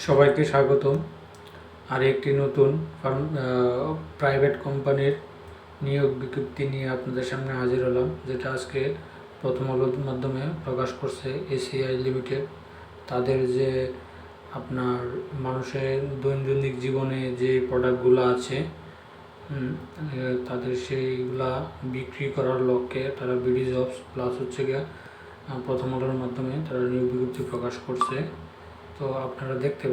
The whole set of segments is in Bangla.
সবাইকে স্বাগতম। আর একটি নতুন প্রাইভেট কোম্পানির নিয়োগ বিজ্ঞপ্তি নিয়ে আপনাদের সামনে হাজির হলাম, যেটা আজকে প্রথম আলোর মাধ্যমে প্রকাশ করছে এসিআই লিমিটেড। তাদের যে আপনার মানুষের দৈনন্দিন জীবনে যে প্রোডাক্টগুলো আছে তাদের সেইগুলা বিক্রি করার লক্ষ্যে তারা বিডি জবস প্লাস হচ্ছে গিয়ে প্রথম আলোর মাধ্যমে তারা নিয়োগ বিজ্ঞপ্তি প্রকাশ করছে। তো আপনারা দেখতে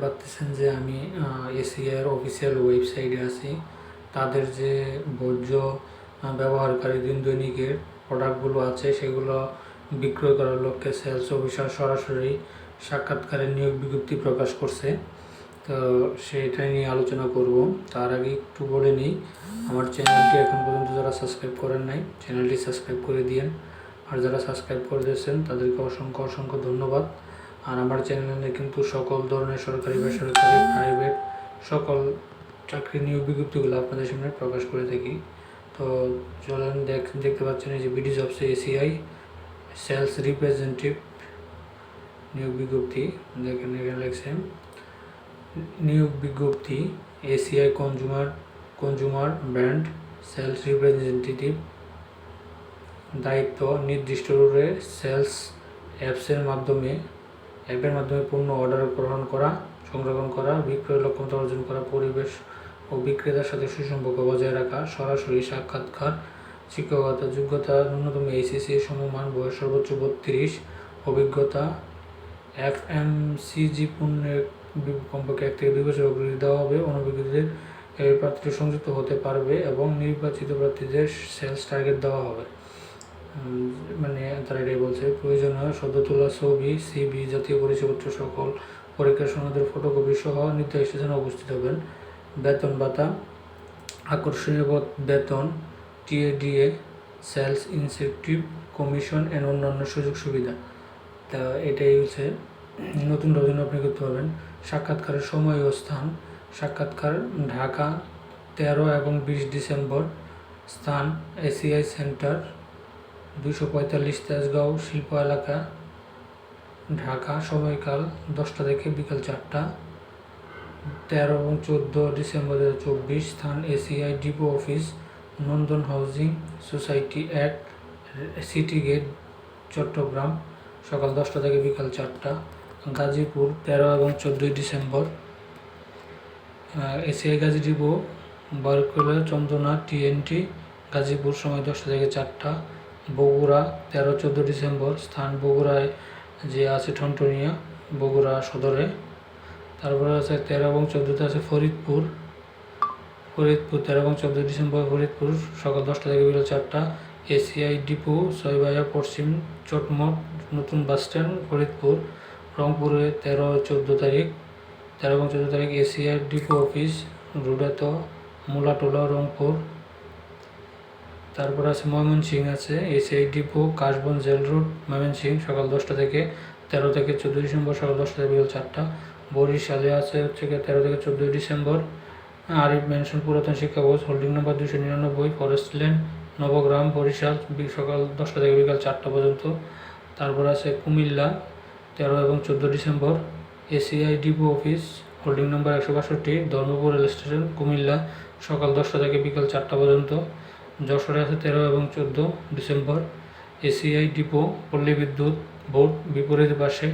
পাচ্ছেন যে আমি এসিআইয়ের অফিসিয়াল ওয়েবসাইটে আছি। তাদের যে ভোজ্য ব্যবহারকারী দৈনিকের প্রোডাক্টগুলো আছে সেগুলো বিক্রয় করার লক্ষ্যে সেলস অফিসার সরাসরি সাক্ষাৎকারের নিয়োগ বিজ্ঞপ্তি প্রকাশ করছে। তো সেটা নিয়ে আলোচনা করব। তার আগে একটু বলে নিই, আমার চ্যানেলটি এখন পর্যন্ত যারা সাবস্ক্রাইব করেন নাই চ্যানেলটি সাবস্ক্রাইব করে দিন, আর যারা সাবস্ক্রাইব করে দিয়েছেন তাদেরকে অসংখ্য ধন্যবাদ। আর আমার চ্যানেলে কিন্তু সকল ধরনের সরকারি বেসরকারি প্রাইভেট সকল চাকরি নিয়োগ বিজ্ঞপ্তিগুলো আপনাদের সামনে প্রকাশ করে থাকি। তো চলেন দেখতে পাচ্ছেন এই যে বিডি জবসে এসিআই সেলস রিপ্রেজেন্টেটিভ নিয়োগ বিজ্ঞপ্তি। দেখেন এখানে লেখছে নিয়োগ বিজ্ঞপ্তি ACI consumer brand sales representative. দায়িত্ব নির্দিষ্ট রুটে সেলস অ্যাপের মাধ্যমে পণ্য অর্ডার গ্রহণ করা, সংরক্ষণ করা, বিক্রয় লক্ষ্যমাত্রা অর্জন করা, পরিবেশ ও বিক্রেতার সাথে সুসম্পর্ক বজায় রাখা, সরাসরি সাক্ষাৎকার, শিক্ষকতা যোগ্যতা ন্যূনতম এইচএসসি সমমান, বয়স সর্বোচ্চ 32, অভিজ্ঞতা এফএমসিজি পণ্যের কমপক্ষে 1 থেকে 2 বছর অগ্রগতি দেওয়া হবে। অনভিজ্ঞদের প্রার্থী সংযুক্ত হতে পারবে এবং নির্বাচিত প্রার্থীদের সেলস টার্গেট দেওয়া হবে। মানে তারা এটাই বলছে, প্রয়োজনীয় সদ্য তোলা ছবি, সিবি, জাতীয় পরিচয়পত্র, সকল পরীক্ষা সনদের ফটোকপি সহ নির্দিষ্ট স্থানে উপস্থিত হবেন। বেতন ভাতা, আকর্ষণীয় বেতন, টিএডিএ, সেলস ইনসেন্টিভ, কমিশন এর অন্যান্য সুযোগ সুবিধা। তা এটাই হচ্ছে নতুন জন্য আপনি করতে পারবেন। সাক্ষাৎকারের সময় ও স্থান, সাক্ষাৎকার ঢাকা 13 এবং 20 ডিসেম্বর, স্থান এসিআই সেন্টার 245 তেজগাঁও শিল্প এলাকা, ঢাকা। সময়কাল 10টা থেকে বিকাল 4টা, 13 এবং 14 ডিসেম্বর 2024। স্থান ACI depot office, Nandan housing society 1, city gate, Chittagong. সকাল 10টা থেকে বিকাল 4টা। গাজীপুর 13 এবং 14 December, ACI Gazi depot, Barkula Chandana TNT, Gazipur. সময় 10টা থেকে 4টা। বগুড়া 13-14 ডিসেম্বর, স্থান বগুড়ায় যে আছে ঠনটনিয়া, বগুড়া সদরে। তারপরে আছে 13 এবং 14তে আছে ফরিদপুর 13 এবং 14 ডিসেম্বর, ফরিদপুর। সকাল 10টা থেকে বিকাল 4টা। এসিআই ডিপো ছয়বাইয়া পশ্চিম চটমট নতুন বাসস্ট্যান্ড, ফরিদপুর। রংপুরে 13 এবং 14 তারিখ এসিআই ডিপো অফিস, রুডাত মুলাটোলা, রংপুর। তারপর আছে ময়মনসিংহ আছে ACI depot Kashban jail road, Mymensingh. সকাল 10টা থেকে 13 থেকে 14 ডিসেম্বর, সকাল 10টা থেকে বিকাল 4টা। বরিশালে আছে 13 থেকে 14 ডিসেম্বর, আরিফ মেনশন পুরাতন শিক্ষা board, holding number 299, forest land, Nabagram, Barishal. সকাল 10টা থেকে বিকাল 4টা পর্যন্ত। তারপর আছে কুমিল্লা 13 এবং 14 December, ACI depot office, holding number 162, Dharmapur rail station, Comilla. সকাল 10টা থেকে বিকাল 4টা পর্যন্ত। যশোরে আছে 13 এবং 14 ডিসেম্বর, এসিআই ডিপো, পল্লী বিদ্যুৎ বোর্ড বিপরীত পাশে,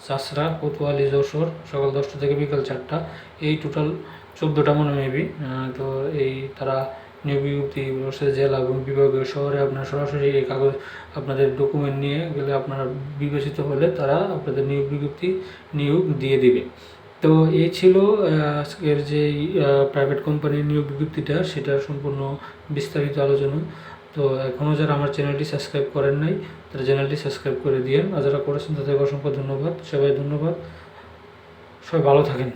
চাষড়া, কোতোয়ালি, যশোর। সকাল 10টা থেকে বিকাল 4টা। এই টোটাল 14টা মনে মেবি। তো এই তারা নিয়োগ বিজ্ঞপ্তি জেলা এবং বিভাগীয় শহরে আপনার সরাসরি এই কাগজ আপনাদের ডকুমেন্ট নিয়ে গেলে আপনারা বিবেচিত হলে তারা আপনাদের নিয়োগ বিজ্ঞপ্তি দিয়ে দিবে। তো এই ছিল আজকের যে প্রাইভেট কোম্পানির নিয়োগ বিজ্ঞপ্তিটা, সেটা সম্পূর্ণ বিস্তারিত আলোচনা। তো এখনও যারা আমার চ্যানেলটি সাবস্ক্রাইব করেন নাই তারা চ্যানেলটি সাবস্ক্রাইব করে দিন, আর যারা করেছেন তাদেরকে অসংখ্য ধন্যবাদ। সবাই ভালো থাকেন।